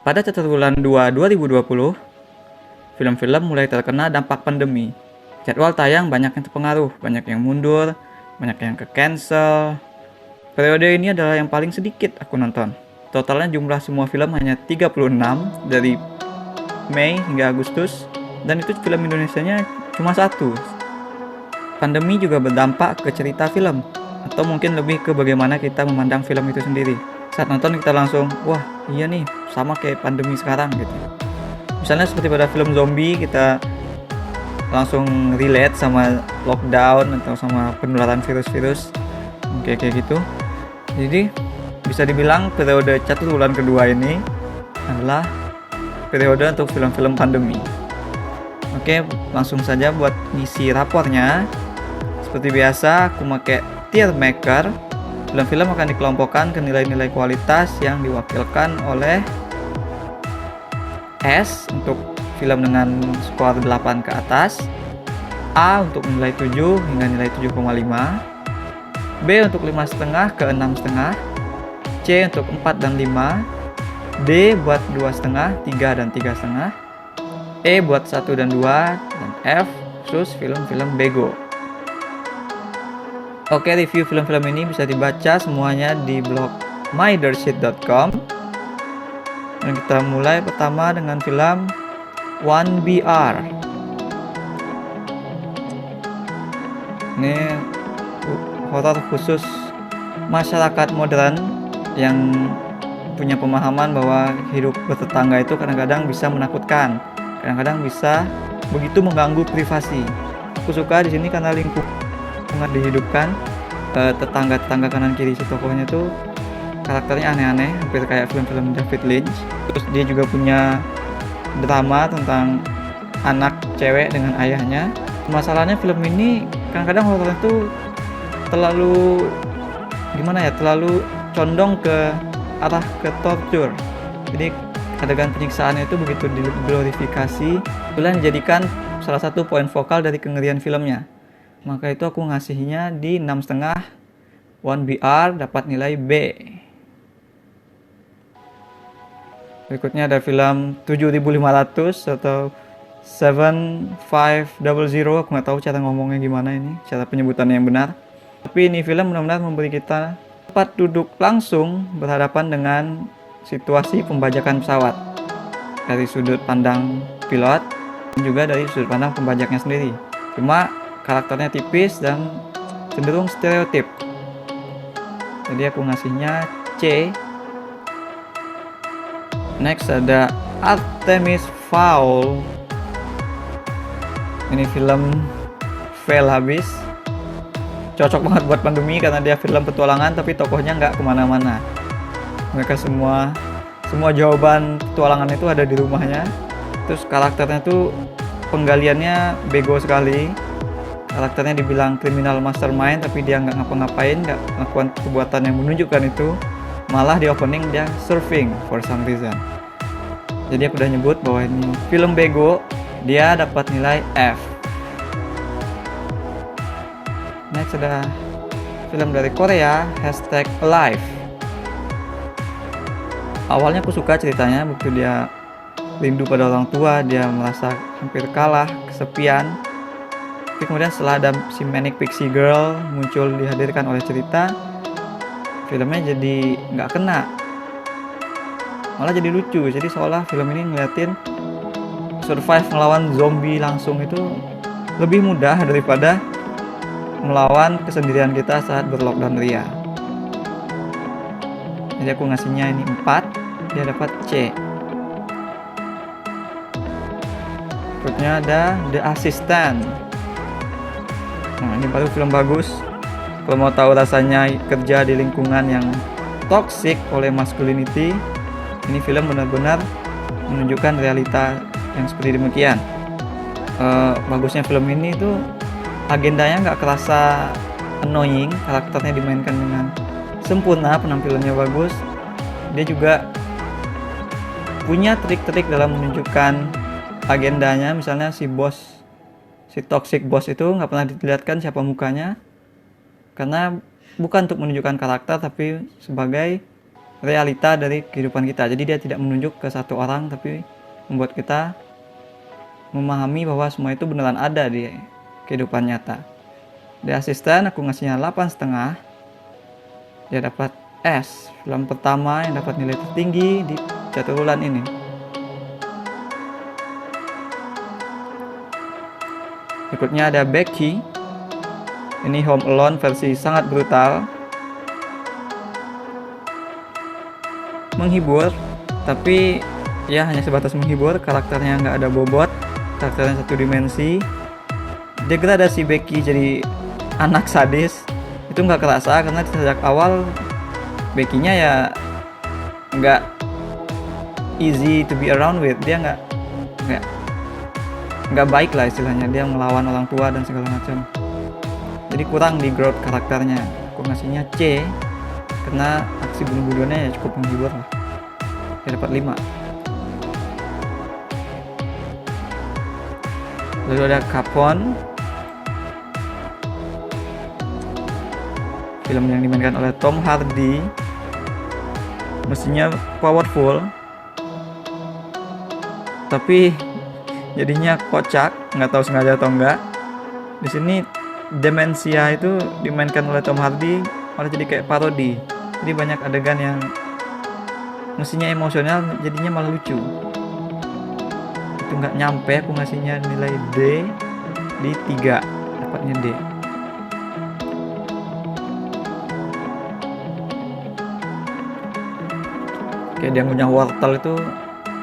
Pada triwulan 2 2020, film-film mulai terkena dampak pandemi. Jadwal tayang banyak yang terpengaruh, banyak yang mundur, banyak yang ke-cancel. Periode ini adalah yang paling sedikit aku nonton. Totalnya jumlah semua film hanya 36 dari Mei hingga Agustus, dan itu film Indonesianya cuma satu. Pandemi juga berdampak ke cerita film, atau mungkin lebih ke bagaimana kita memandang film itu sendiri. Saat nonton kita langsung, wah iya nih, sama kayak pandemi sekarang gitu. Misalnya seperti pada film zombie, kita langsung relate sama lockdown atau sama penularan virus-virus kayak gitu. Jadi bisa dibilang periode triwulan kedua ini adalah periode untuk film-film pandemi. Oke, langsung saja buat ngisi rapornya. Seperti biasa, aku pakai tier maker. Film-film akan dikelompokkan ke nilai-nilai kualitas yang diwakilkan oleh S untuk film dengan skor 8 ke atas, A untuk nilai 7 hingga nilai 7,5, B untuk 5,5 ke 6,5, C untuk 4 dan 5, D buat 2,5, 3 dan 3,5, E buat 1 dan 2, dan F khusus film-film bego. Oke, review film-film ini bisa dibaca semuanya di blog mydirsheet.com. Dan kita mulai pertama dengan film 1BR. Ini horor khusus masyarakat modern yang punya pemahaman bahwa hidup bertetangga itu kadang-kadang bisa menakutkan, kadang-kadang bisa begitu mengganggu privasi. Aku suka di sini karena lingkungan dihidupkan, tetangga-tetangga kanan kiri si tokohnya tuh karakternya aneh-aneh, hampir kayak film-film David Lynch. Terus dia juga punya drama tentang anak cewek dengan ayahnya. Masalahnya film ini kadang-kadang horornya tuh terlalu terlalu condong ke arah ke torture. Jadi adegan penyiksaannya itu begitu diglorifikasi, itulah dijadikan salah satu poin vokal dari kengerian filmnya. Maka itu aku ngasihnya di 6,5. 1BR dapat nilai B. Berikutnya ada film 7500 atau 7500. Aku nggak tahu cara ngomongnya gimana ini, cara penyebutannya yang benar. Tapi ini film benar-benar memberi kita tempat duduk langsung berhadapan dengan situasi pembajakan pesawat dari sudut pandang pilot dan juga dari sudut pandang pembajaknya sendiri. Cuma karakternya tipis dan cenderung stereotip. Jadi aku ngasihnya C. Next ada Artemis Fowl. Ini film fail habis. Cocok banget buat pandemi karena dia film petualangan tapi tokohnya nggak kemana-mana. Mereka semua jawaban petualangan itu ada di rumahnya. Terus karakternya tuh penggaliannya bego sekali. Karakternya dibilang kriminal mastermind tapi dia nggak ngapa-ngapain, nggak melakukan perbuatan yang menunjukkan itu. Malah di opening dia surfing for some reason. Jadi aku udah nyebut bahwa ini film bego, dia dapat nilai F. Next ada film dari Korea, #alive. Awalnya aku suka ceritanya, begitu dia rindu pada orang tua, dia merasa hampir kalah, kesepian. Tapi kemudian setelah ada si Manic Pixie Girl muncul dihadirkan oleh cerita, filmnya jadi nggak kena, malah jadi lucu. Jadi seolah film ini ngeliatin survive melawan zombie langsung itu lebih mudah daripada melawan kesendirian kita saat berlockdown ria. Jadi aku ngasihnya ini 4, dia dapat C. Berikutnya ada The Assistant. Nah, ini baru film bagus. Kalau mau tahu rasanya kerja di lingkungan yang toxic oleh masculinity, ini film benar-benar menunjukkan realita yang seperti demikian. Bagusnya film ini tuh agendanya nggak kerasa annoying, karakternya dimainkan dengan sempurna, penampilannya bagus. Dia juga punya trik-trik dalam menunjukkan agendanya. Misalnya si toxic boss itu nggak pernah dilihatkan siapa mukanya, karena bukan untuk menunjukkan karakter tapi sebagai realita dari kehidupan kita. Jadi dia tidak menunjuk ke satu orang, tapi membuat kita memahami bahwa semua itu beneran ada di kehidupan nyata. Di asisten aku ngasihnya 8,5. Dia dapat S, film pertama yang dapat nilai tertinggi di catur bulan ini. Berikutnya ada Becky. Ini Home Alone versi sangat brutal. Menghibur, tapi ya hanya sebatas menghibur. Karakternya nggak ada bobot, karakternya satu dimensi. Degradasi Becky jadi anak sadis itu nggak kerasa karena sejak awal Becky-nya ya nggak easy to be around with. Dia nggak baik lah istilahnya, dia melawan orang tua dan segala macam. Jadi kurang di growth karakternya. Aku ngasihnya C karena aksi bunuh-bunuhannya ya cukup menghibur lah. Dia dapat 5. Lalu ada Capone, film yang dimainkan oleh Tom Hardy. Mestinya powerful, tapi jadinya kocak, nggak tahu sengaja atau enggak. Di sini demensia itu dimainkan oleh Tom Hardy malah jadi kayak parodi. Jadi banyak adegan yang mestinya emosional jadinya malah lucu. Itu nggak nyampe, aku ngasihnya nilai D di 3, dapatnya D. Kayak dia ngunyah wortel itu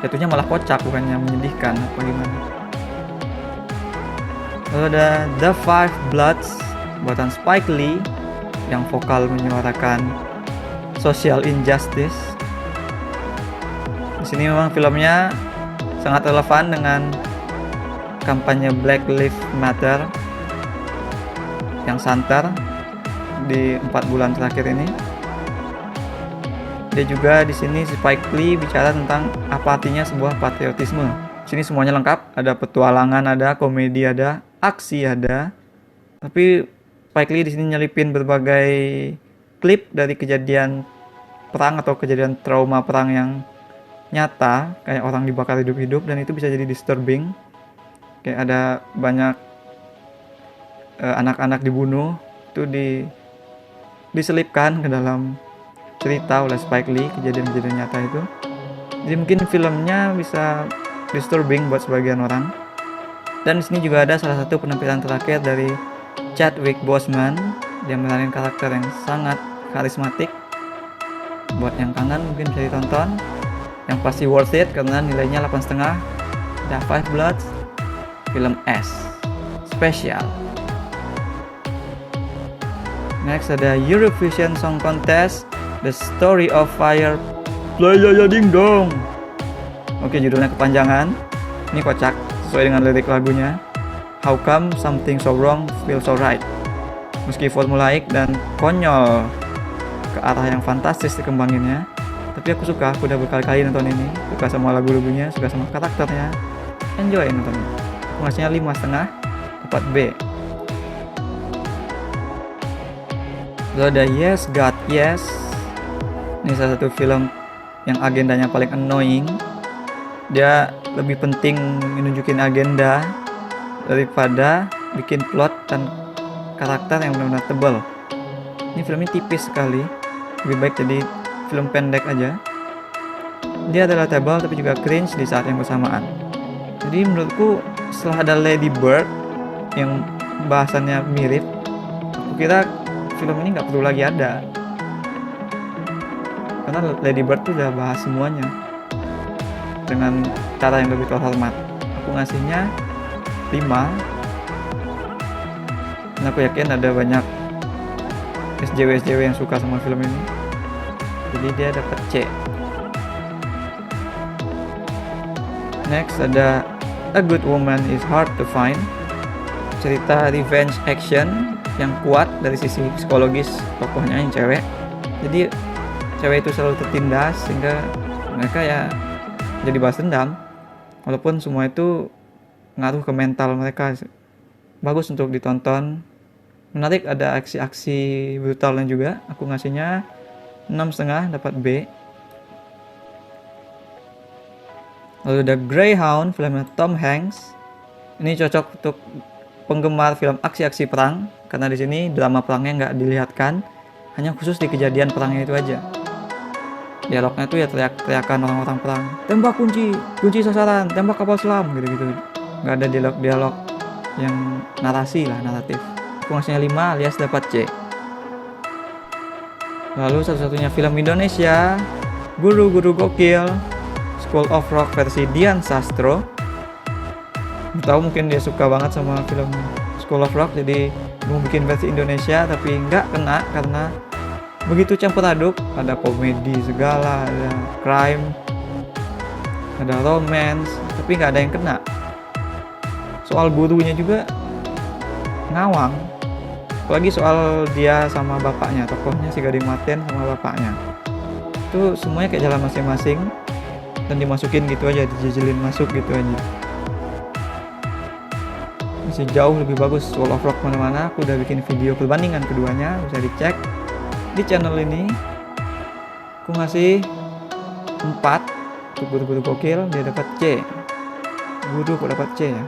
jatuhnya malah kocak, bukannya menyedihkan apa gimana. Lalu ada The Five Bloods buatan Spike Lee yang vokal menyuarakan social injustice. Di sini memang filmnya sangat relevan dengan kampanye Black Lives Matter yang santer di 4 bulan terakhir ini. Dia juga di sini Spike Lee bicara tentang apa artinya sebuah patriotisme. Di sini semuanya lengkap, ada petualangan, ada komedi, ada aksi, ada. Tapi Spike Lee di sini nyelipin berbagai klip dari kejadian perang atau kejadian trauma perang yang nyata, kayak orang dibakar hidup-hidup, dan itu bisa jadi disturbing. Kayak ada banyak anak-anak dibunuh, itu diselipkan ke dalam cerita oleh Spike Lee kejadian-kejadian nyata itu. Jadi mungkin filmnya bisa disturbing buat sebagian orang. Dan di sini juga ada salah satu penampilan terakhir dari Chadwick Boseman. Dia meranin karakter yang sangat karismatik. Buat yang kangen mungkin bisa ditonton. Yang pasti worth it karena nilainya 8,5. The Five Bloods, film S spesial. Next ada Eurovision Song Contest, The Story of Fire, Play Ya Ding Dong. Oke, judulnya kepanjangan. Ini kocak, sesuai dengan lirik lagunya. How come something so wrong feels so right. Meski formulaik dan konyol ke arah yang fantastis dikembanginnya, tapi aku suka, aku udah berkali-kali nonton ini. Suka sama lagu-lagunya, suka sama karakternya. Enjoy nontonnya. Aku ngasihnya 5,5, dapat B. Lalu ada Yes God Yes. Ini salah satu film yang agendanya paling annoying. Dia lebih penting menunjukin agenda daripada bikin plot dan karakter yang benar-benar tebal. Ini filmnya tipis sekali. Lebih baik jadi film pendek aja. Dia adalah tebal tapi juga cringe di saat yang bersamaan. Jadi menurutku setelah ada Lady Bird yang bahasannya mirip, aku kira film ini nggak perlu lagi ada. Karena Lady Bird tuh udah bahas semuanya dengan cara yang lebih terhormat. Aku ngasihnya 5. Dan aku yakin ada banyak SJW yang suka sama film ini. Jadi dia dapat C. Next ada A Good Woman Is Hard to Find. Cerita revenge action yang kuat dari sisi psikologis tokohnya yang cewek. Jadi cewek itu selalu tertindas sehingga mereka ya jadi balas dendam. Walaupun semua itu ngaruh ke mental mereka. Bagus untuk ditonton. Menarik, ada aksi-aksi brutalnya juga. Aku ngasihnya 6,5, dapat B. Lalu ada Greyhound, filmnya Tom Hanks. Ini cocok untuk penggemar film aksi-aksi perang, karena di sini drama perangnya nggak dilihatkan, hanya khusus di kejadian perangnya itu aja. Dialognya tuh ya teriak-teriakan orang-orang perang, tembak kunci sasaran, tembak kapal selam, gitu-gitu. Nggak ada dialog-dialog yang narasi lah, naratif. Aku ngasihnya 5 alias dapat C. Lalu satu-satunya film Indonesia, Guru-Guru Gokil, School of Rock versi Dian Sastro. Tahu mungkin dia suka banget sama film School of Rock, jadi mau bikin versi Indonesia, tapi nggak kena karena begitu campur aduk, ada komedi segala, ada crime, ada romance, tapi nggak ada yang kena. Soal gurunya juga ngawang, apalagi soal dia sama bapaknya, tokohnya si Gading Marten sama bapaknya, itu semuanya kayak jalan masing-masing dan dimasukin gitu aja, dijejelin masuk gitu aja. Masih jauh lebih bagus School of Rock mana-mana. Aku udah bikin video perbandingan keduanya, bisa dicek di channel ini. Aku ngasih 4 untuk Guru-Guru Gokil, dia dapat C. Guru kok dapat C ya.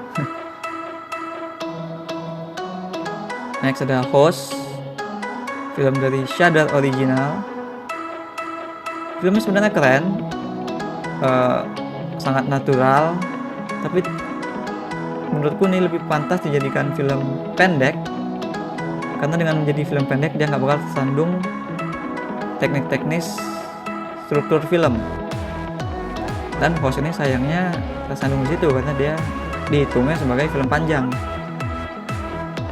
Next ada Host, film dari Shudder Original. Filmnya sebenarnya keren, sangat natural, tapi menurutku ini lebih pantas dijadikan film pendek, karena dengan menjadi film pendek dia nggak bakal tersandung teknik-teknis struktur film. Dan Host ini sayangnya tersandung di situ karena dia dihitungnya sebagai film panjang.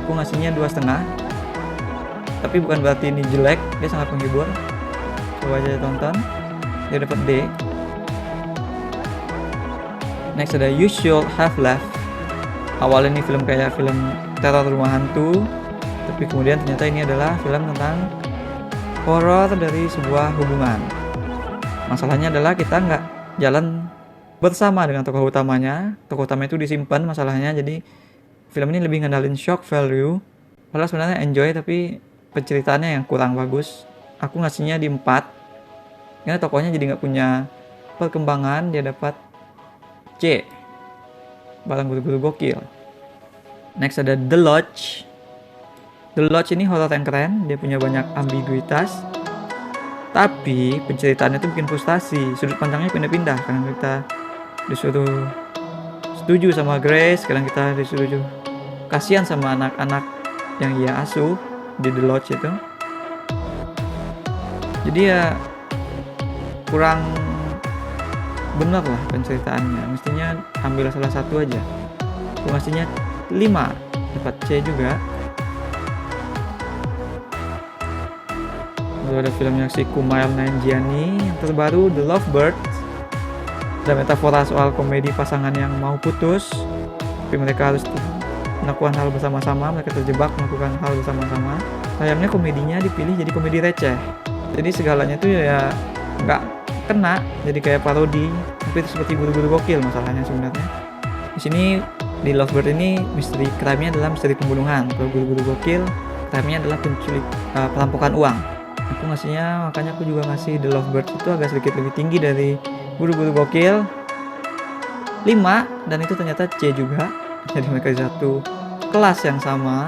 Aku ngasihnya 2,5, tapi bukan berarti ini jelek, dia sangat menghibur. Coba aja tonton, dia dapat D. Next ada You Should Have Left. Awalnya ini film kayak film teror rumah hantu, tapi kemudian ternyata ini adalah film tentang horor dari sebuah hubungan. Masalahnya adalah kita nggak jalan bersama dengan tokoh utamanya. Tokoh utama itu disimpan masalahnya, jadi film ini lebih ngandalin shock value. Padahal sebenarnya enjoy, tapi penceritaannya yang kurang bagus. Aku ngasihnya di 4, karena tokohnya jadi nggak punya perkembangan, dia dapat C. Barang Guru-Guru Gokil. Next ada The Lodge. The Lodge ini horor yang keren, dia punya banyak ambiguitas, tapi penceritaannya itu bikin frustasi. Sudut pandangnya pindah-pindah, kadang kita disuruh setuju sama Grace, kadang kita disuruh kasihan sama anak-anak yang ia asuh di The Lodge itu. Jadi ya kurang benar lah penceritaannya, mestinya ambil salah satu aja. Aku ngasihnya 5, dapat C juga. Lalu ada filmnya si Kumail Nanjiani yang terbaru, The Lovebirds. Ada metafora soal komedi pasangan yang mau putus, tapi mereka harus melakukan hal bersama-sama, mereka terjebak melakukan hal bersama-sama. Sayangnya komedinya dipilih jadi komedi receh, jadi segalanya tuh ya nggak kena, jadi kayak parodi, tapi itu seperti Guru-Guru Gokil masalahnya sebenarnya. Di sini di Lovebird ini misteri crime-nya adalah misteri pembunuhan. Kalau Guru-Guru Gokil crime-nya adalah perampokan uang. Aku ngasihnya, makanya aku juga ngasih The Lovebird itu agak sedikit lebih tinggi dari Guru-Guru Gokil, 5, dan itu ternyata C juga. Jadi mereka di satu kelas yang sama.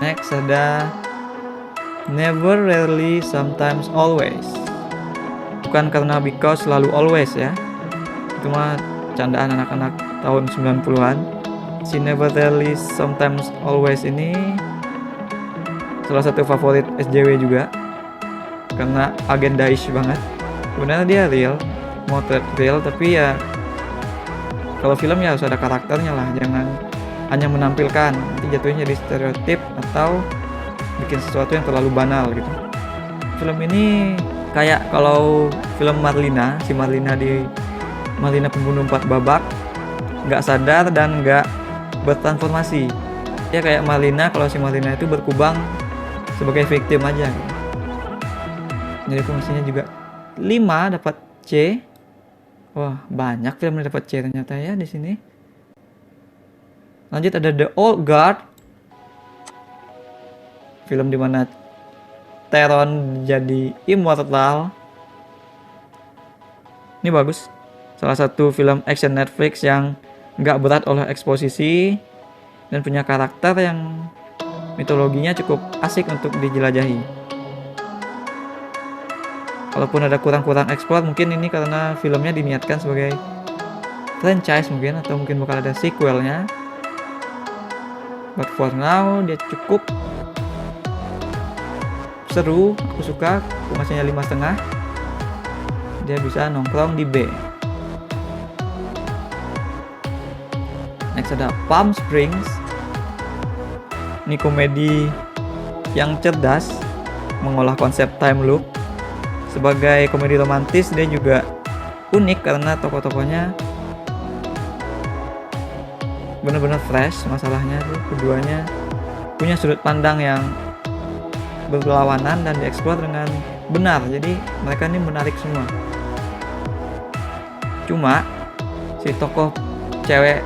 Next ada Never, Rarely, Sometimes, Always. Bukan karena because, selalu, always ya, itu mah candaan anak-anak tahun 90-an. Si Never, Rarely, Sometimes, Always ini salah satu favorit SJW juga, karena agendaish banget. Sebenarnya dia real, motret real, tapi ya kalau film ya harus ada karakternya lah, jangan hanya menampilkan, nanti jatuhnya jadi stereotip atau bikin sesuatu yang terlalu banal gitu. Film ini kayak kalau film Marlina, si Marlina di Marlina Pembunuh 4 Babak, nggak sadar dan nggak bertransformasi. Ya kayak Marlina, kalau si Marlina itu berkubang sebagai victim aja gitu. Jadi fungsinya juga 5, dapat C. Wah, banyak film yang dapat C ternyata ya di sini. Lanjut ada The Old Guard. Film dimana Theron jadi immortal. Ini bagus. Salah satu film action Netflix yang nggak berat oleh eksposisi dan punya karakter yang mitologinya cukup asik untuk dijelajahi. Kalaupun ada kurang-kurang eksplor, mungkin ini karena filmnya diniatkan sebagai franchise mungkin, atau mungkin bakal ada sequelnya. But for now dia cukup seru, aku suka. Aku ngasihnya 5,5. Dia bisa nongkrong di B. Next ada Palm Springs. Ini komedi yang cerdas, mengolah konsep time loop. Sebagai komedi romantis, dia juga unik karena tokoh-tokohnya benar-benar fresh. Masalahnya tuh keduanya punya sudut pandang yang berlawanan dan dieksplor dengan benar. Jadi mereka ini menarik semua. Cuma si tokoh cewek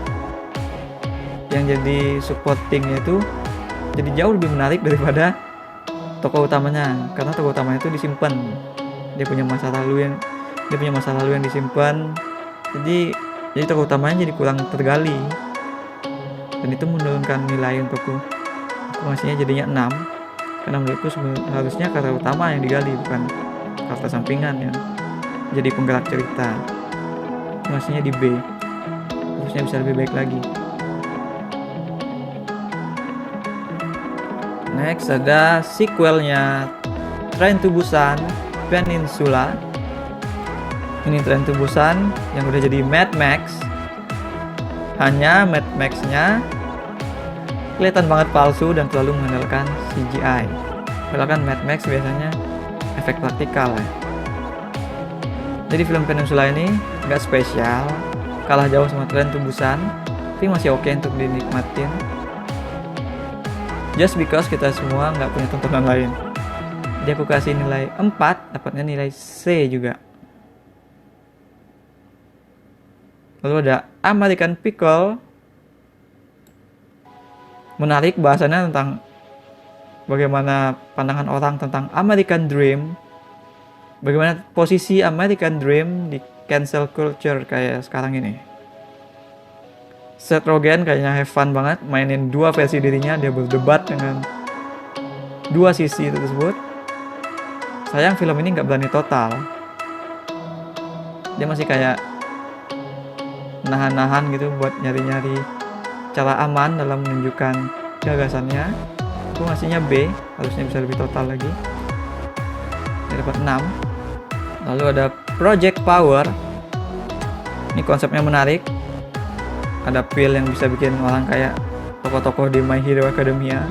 yang jadi supportingnya itu jadi jauh lebih menarik daripada tokoh utamanya, karena tokoh utamanya itu disimpan. Dia punya masa lalu yang disimpan. Jadi tokoh utamanya jadi kurang tergali. Dan itu menurunkan nilai untukku. Aku ngasihnya jadinya 6. Karena menurutku harusnya karakter utama yang digali, bukan karakter sampingan yang jadi penggerak cerita. Aku ngasihnya di B. Harusnya bisa lebih baik lagi. Next ada sequelnya Train to Busan Peninsula. Ini Train to Busan yang udah jadi Mad Max. Hanya Mad Max-nya kelihatan banget palsu dan terlalu mengandalkan CGI. Padahal kan Mad Max biasanya efek praktikal ya. Jadi film Peninsula ini nggak spesial, kalah jauh sama Train to Busan, tapi masih oke untuk dinikmatin. Just because kita semua nggak punya tontonan lain. Jadi aku kasih nilai 4, dapatnya nilai C juga. Lalu ada American Pickle. Menarik bahasannya tentang bagaimana pandangan orang tentang American Dream. Bagaimana posisi American Dream di cancel culture kayak sekarang ini. Seth Rogen kayaknya have fun banget mainin dua versi dirinya. Dia berdebat dengan dua sisi tersebut. Sayang film ini nggak berani total. Dia masih kayak nahan-nahan gitu buat nyari-nyari cara aman dalam menunjukkan gagasannya. Aku ngasihnya B, harusnya bisa lebih total lagi. Dia dapat 6. Lalu ada Project Power. Ini konsepnya menarik. Ada pil yang bisa bikin orang kayak tokoh-tokoh di My Hero Academia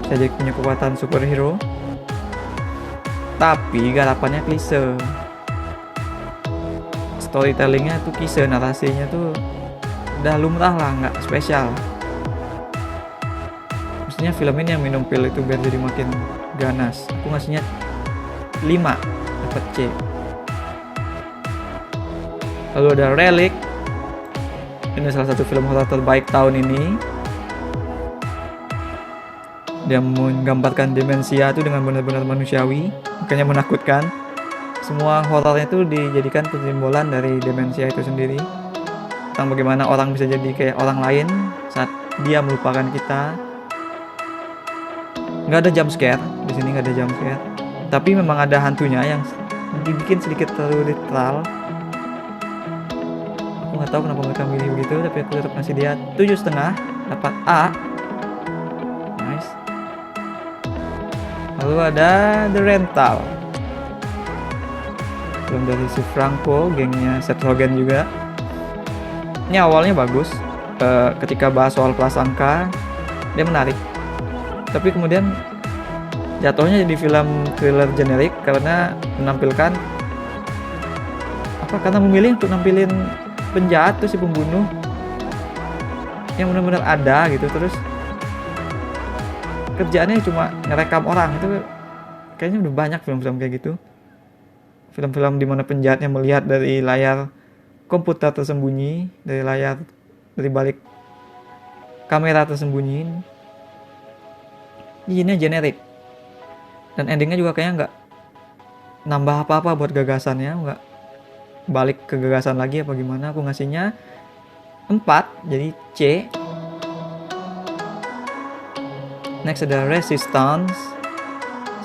bisa jadi punya kekuatan superhero. Tapi garapannya klise. Storytellingnya tuh klise, narasinya tuh udah lumrah lah, nggak spesial. Mestinya film ini yang minum pil itu biar jadi makin ganas. Aku ngasihnya 5, dapat C. Lalu ada Relic. Ini salah satu film horor terbaik tahun ini. Dia menggambarkan demensia itu dengan benar-benar manusiawi, makanya menakutkan. Semua horornya itu dijadikan pensimbolan dari demensia itu sendiri. Tentang bagaimana orang bisa jadi kayak orang lain saat dia melupakan kita. Nggak ada jump scare, di sini nggak ada jump scare. Tapi memang ada hantunya yang dibikin sedikit terlalu literal. Aku nggak tahu kenapa mereka milih begitu, tapi aku tetap ngasih dia 7,5, dapat A. Nice. Lalu ada The Rental, film dari si Franco, gengnya Seth Rogen juga. Ini awalnya bagus, ketika bahas soal prasangka dia menarik, tapi kemudian jatuhnya jadi film thriller generik karena menampilkan karena memilih untuk nampilin penjahat tuh, si pembunuh yang benar-benar ada gitu, terus kerjaannya cuma ngerekam orang. Itu kayaknya udah banyak film-film kayak gitu, film-film dimana penjahatnya melihat dari layar komputer tersembunyi, dari balik kamera tersembunyi. Ini generik dan endingnya juga kayaknya nggak nambah apa-apa buat gagasannya, balik ke gagasan lagi apa gimana. Aku ngasihnya 4, jadi C. Next ada Resistance,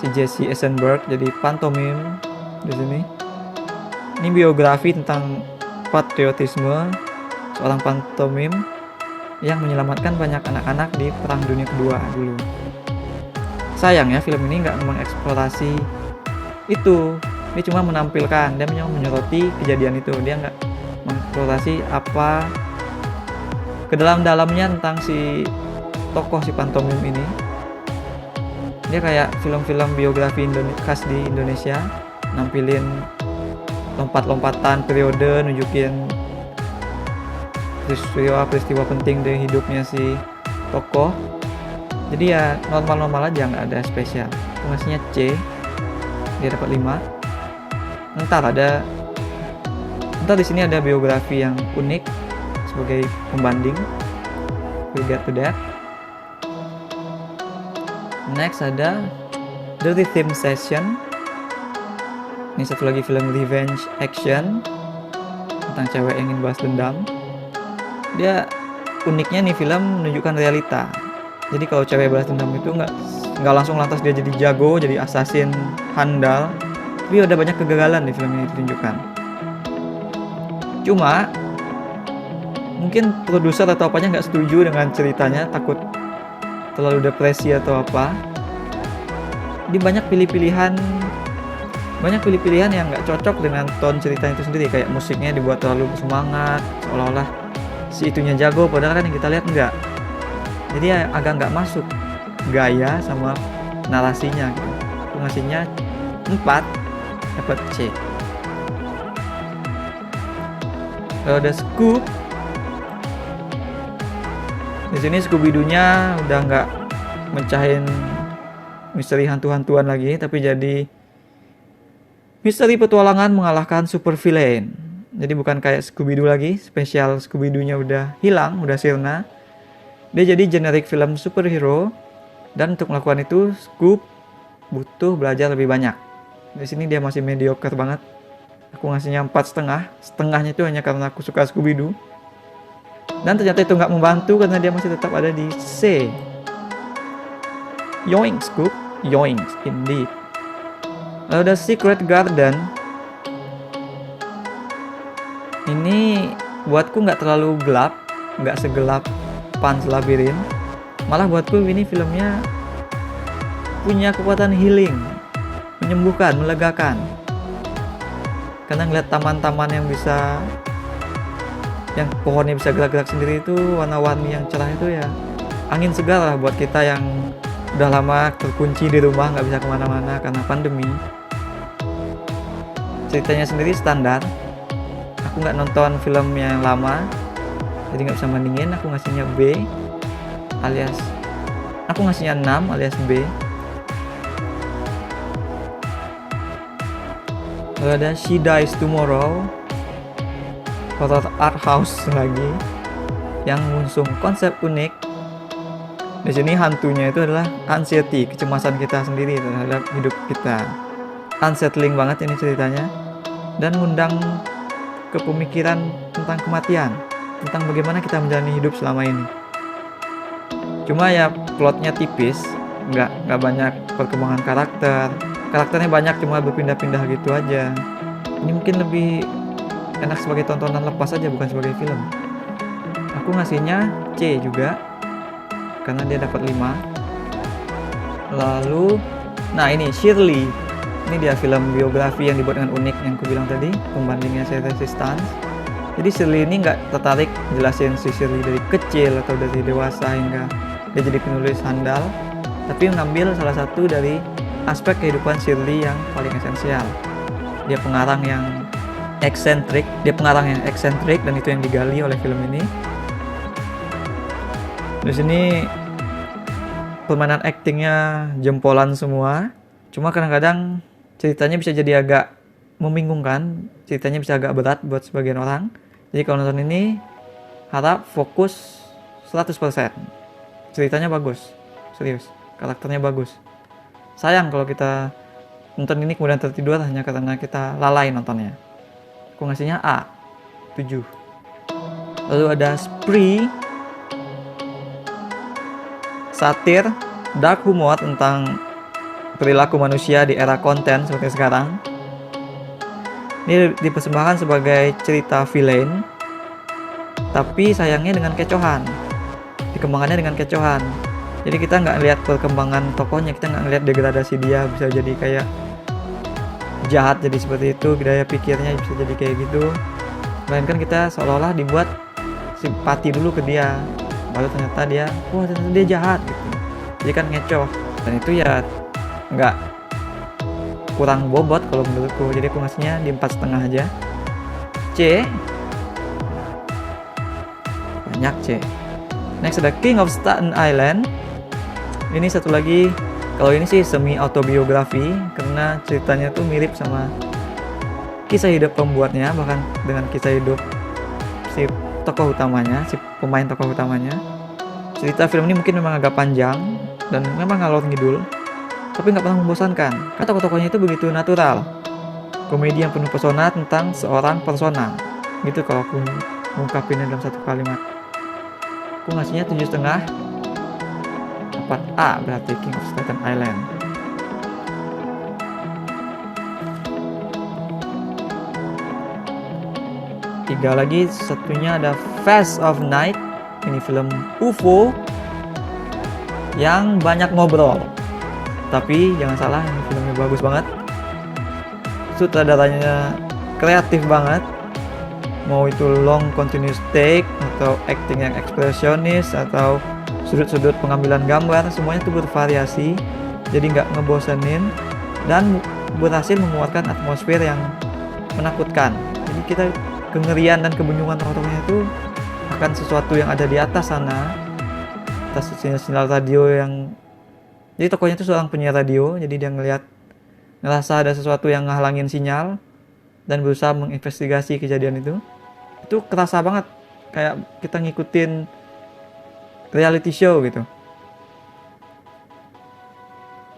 si Jesse Eisenberg jadi pantomim di sini. Ini biografi tentang patriotisme seorang pantomim yang menyelamatkan banyak anak-anak di Perang Dunia Kedua dulu. Sayang ya, film ini nggak mengeksplorasi itu. Dia cuma menampilkan, dia cuma menyoroti kejadian itu. Dia nggak mengeksplorasi apa ke dalam-dalamnya tentang si tokoh si pantomim ini. Dia kayak film-film biografi khas di Indonesia, nampilin lompat-lompatan periode, nunjukin peristiwa penting dari hidupnya si tokoh. Jadi ya normal-normal aja, nggak ada spesial. Aku ngasihnya C, dia dapat 5. Ntar di sini ada biografi yang unik sebagai pembanding. We'll get to that. Next ada The Rhythm Session. Ini satu lagi film revenge action tentang cewek yang ingin balas dendam. Dia uniknya nih film menunjukkan realita. Jadi kalau cewek balas dendam itu nggak langsung lantas dia jadi jago, jadi assassin handal. Tapi ada banyak kegagalan di film ini ditunjukkan. Cuma mungkin produser atau apanya nggak setuju dengan ceritanya, takut terlalu depresi atau apa. Di banyak pilihan yang nggak cocok dengan tone ceritanya itu sendiri. Kayak musiknya dibuat terlalu semangat, seolah-olah si itunya jago, padahal kan yang kita lihat enggak. Jadi ya agak nggak masuk gaya sama narasinya gitu. Aku ngasihnya 4, dapat C. Kalau ada Scoop, di sini Scooby-Doo-nya udah nggak mencahin misteri hantu-hantuan lagi, tapi jadi misteri petualangan mengalahkan super villain. Jadi bukan kayak Scooby-Doo lagi, spesial Scooby-Doo-nya udah hilang, udah sirna. Dia jadi generic film superhero, dan untuk melakukan itu Scoop butuh belajar lebih banyak. Di sini dia masih mediocre banget. Aku ngasihnya 4,5. Setengahnya itu hanya karena aku suka Scooby-Doo. Dan ternyata itu nggak membantu karena dia masih tetap ada di C. Yoink Scoop, yoinks indeed. Lalu ada Secret Garden. Ini buatku nggak terlalu gelap, nggak segelap Pan's Labyrinth. Malah buatku ini filmnya punya kekuatan healing, menyembuhkan, melegakan. Karena ngeliat taman-taman yang pohonnya bisa gerak-gerak sendiri itu, warna-warni yang cerah itu ya angin segar lah buat kita yang udah lama terkunci di rumah, nggak bisa kemana-mana karena pandemi. Ceritanya sendiri standar. Aku nggak nonton film yang lama, jadi nggak bisa bandingin. Aku ngasihnya B, alias aku ngasihnya 6 alias B. Lalu ada She Dies Tomorrow, horror art house lagi yang mengusung konsep unik. Di sini hantunya itu adalah anxiety, kecemasan kita sendiri terhadap hidup kita. Unsettling banget ini ceritanya, dan ngundang ke pemikiran tentang kematian, tentang bagaimana kita menjalani hidup selama ini. Cuma ya plotnya tipis, nggak banyak perkembangan karakternya banyak, cuma berpindah-pindah gitu aja. Ini mungkin lebih enak sebagai tontonan lepas aja, bukan sebagai film. Aku ngasihnya C juga karena dia dapat 5. Lalu nah ini Shirley. Ini dia film biografi yang dibuat dengan unik yang aku bilang tadi, pembandingnya saya Resistance. Jadi Shirley ini nggak tertarik jelasin si Shirley dari kecil atau dari dewasa hingga dia jadi penulis handal, tapi mengambil salah satu dari aspek kehidupan Shirley yang paling esensial. Dia pengarang yang eksentrik, dan itu yang digali oleh film ini. Di sini permainan aktingnya jempolan semua. Cuma kadang-kadang ceritanya bisa jadi agak membingungkan, ceritanya bisa agak berat buat sebagian orang. Jadi kalau nonton ini harap fokus 100%. Ceritanya bagus, serius, karakternya bagus. Sayang kalau kita nonton ini kemudian tertidur hanya karena kita lalai nontonnya. Aku ngasihnya A, 7. Lalu ada Spree, satir, dark humor tentang perilaku manusia di era konten seperti sekarang. Ini dipersembahkan sebagai cerita villain, tapi sayangnya dengan kecohan. Dikembangannya dengan kecohan. Jadi kita nggak lihat perkembangan tokohnya, kita nggak lihat degradasi dia bisa jadi kayak jahat jadi seperti itu, gaya pikirnya bisa jadi kayak gitu. Melainkan kita seolah-olah dibuat simpati dulu ke dia, baru ternyata dia, wah ternyata dia jahat gitu. Jadi kan ngecoh, dan itu ya nggak, kurang bobot kalau menurutku. Jadi aku ngasihnya di 4,5 aja. C, banyak C. Next ada King of Staten Island. Ini satu lagi, kalau ini sih semi autobiografi karena ceritanya tuh mirip sama kisah hidup pembuatnya, bahkan dengan kisah hidup si tokoh utamanya, si pemain tokoh utamanya. Cerita film ini mungkin memang agak panjang dan memang ngalor ngidul, tapi nggak pernah membosankan karena tokoh-tokohnya itu begitu natural. Komedi yang penuh pesona tentang seorang persona, gitu kalau aku mengungkapinnya dalam satu kalimat. Aku ngasihnya 7,5. Dapat A, berarti King of Staten Island. Tiga lagi, satunya ada Fast of Night. Ini film UFO yang banyak ngobrol. Tapi jangan salah, ini filmnya bagus banget. Sutradaranya kreatif banget. Mau itu long continuous take atau acting yang ekspresionis atau sudut-sudut pengambilan gambar, semuanya itu bervariasi, jadi nggak ngebosenin dan berhasil memuatkan atmosfer yang menakutkan. Jadi kita kengerian dan kebingungan tokoh-tokohnya itu akan sesuatu yang ada di atas sana, atas sinyal radio yang, jadi tokohnya itu seorang penyiar radio, jadi dia ngerasa ada sesuatu yang ngehalangin sinyal dan berusaha menginvestigasi kejadian itu kerasa banget kayak kita ngikutin reality show gitu.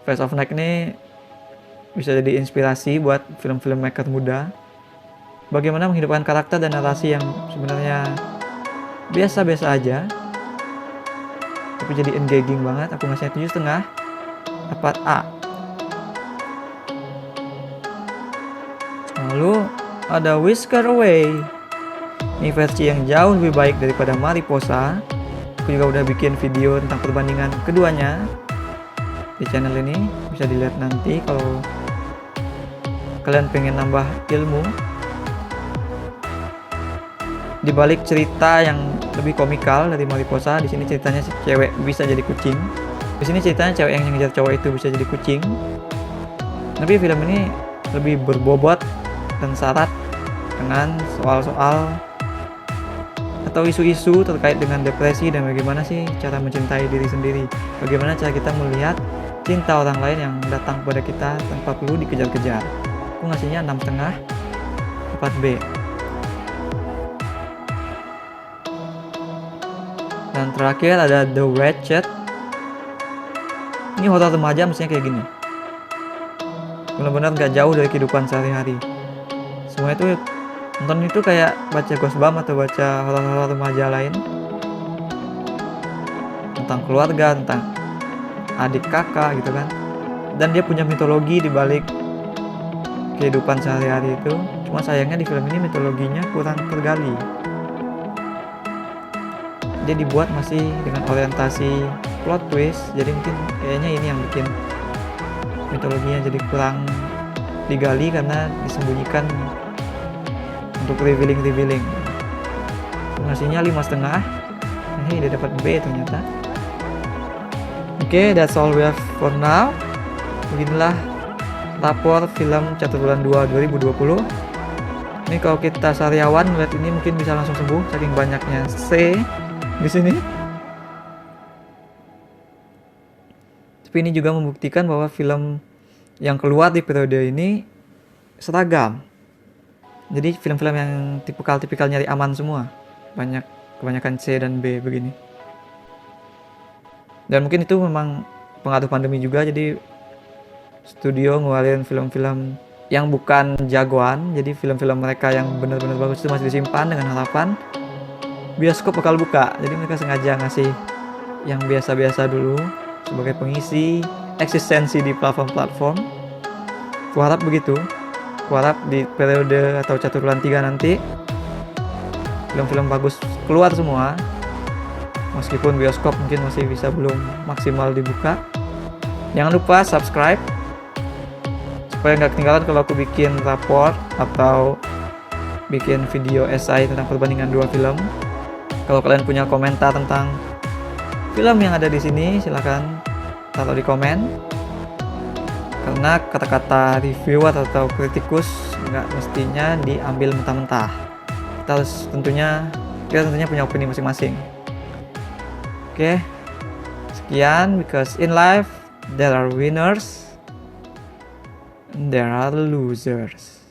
Fast of Night ini bisa jadi inspirasi buat film-film maker muda, bagaimana menghidupkan karakter dan narasi yang sebenarnya biasa-biasa aja tapi jadi engaging banget. Aku ngasih 7,5. Dapat A. Lalu ada Whisker Away. Ini versi yang jauh lebih baik daripada Mariposa. Aku juga udah bikin video tentang perbandingan keduanya di channel ini, bisa dilihat nanti kalau kalian pengen nambah ilmu. Di balik cerita yang lebih komikal dari Mariposa, di sini ceritanya si cewek bisa jadi kucing. Di sini ceritanya cewek yang ngejar cowok itu bisa jadi kucing. Tapi film ini lebih berbobot dan syarat dengan soal-soal atau isu-isu terkait dengan depresi dan bagaimana sih cara mencintai diri sendiri, bagaimana cara kita melihat cinta orang lain yang datang kepada kita tanpa perlu dikejar-kejar. Aku ngasihnya 6,5. 4B. Dan terakhir ada The Ratchet. Ini horor remaja, mestinya kayak gini, benar-benar gak jauh dari kehidupan sehari-hari. Semua itu nonton itu kayak baca Ghostbump atau baca horor-horor remaja lain tentang keluarga, tentang adik kakak gitu kan. Dan dia punya mitologi di balik kehidupan sehari-hari itu. Cuma sayangnya di film ini mitologinya kurang tergali. Dia dibuat masih dengan orientasi plot twist, jadi mungkin kayaknya ini yang bikin mitologinya jadi kurang digali karena disembunyikan untuk revealing. Ngasihnya 5,5. Dia dapat B ternyata. Oke, that's all we have for now. Beginilah rapor film Catur Bulan 2 2020. Ini kalau kita sariawan melihat ini mungkin bisa langsung sembuh saking banyaknya C di sini. Tapi ini juga membuktikan bahwa film yang keluar di periode ini seragam. Jadi film-film yang tipikal nyari aman semua. Kebanyakan C dan B begini. Dan mungkin itu memang pengaruh pandemi juga, jadi studio ngeluarin film-film yang bukan jagoan, jadi film-film mereka yang benar-benar bagus itu masih disimpan dengan harapan bioskop bakal buka. Jadi mereka sengaja ngasih yang biasa-biasa dulu sebagai pengisi eksistensi di platform-platform. Kuharap begitu. Kuharap di periode atau Caturbulan 3 nanti film-film bagus keluar semua. Meskipun bioskop mungkin masih bisa belum maksimal dibuka. Jangan lupa subscribe supaya nggak ketinggalan kalau aku bikin rapor atau bikin video esai tentang perbandingan dua film. Kalau kalian punya komentar tentang film yang ada di sini, silahkan taruh di komen. Karena kata-kata reviewer atau kritikus nggak mestinya diambil mentah-mentah. Kita tentunya punya opini masing-masing. Oke, sekian. Because in life there are winners and there are losers.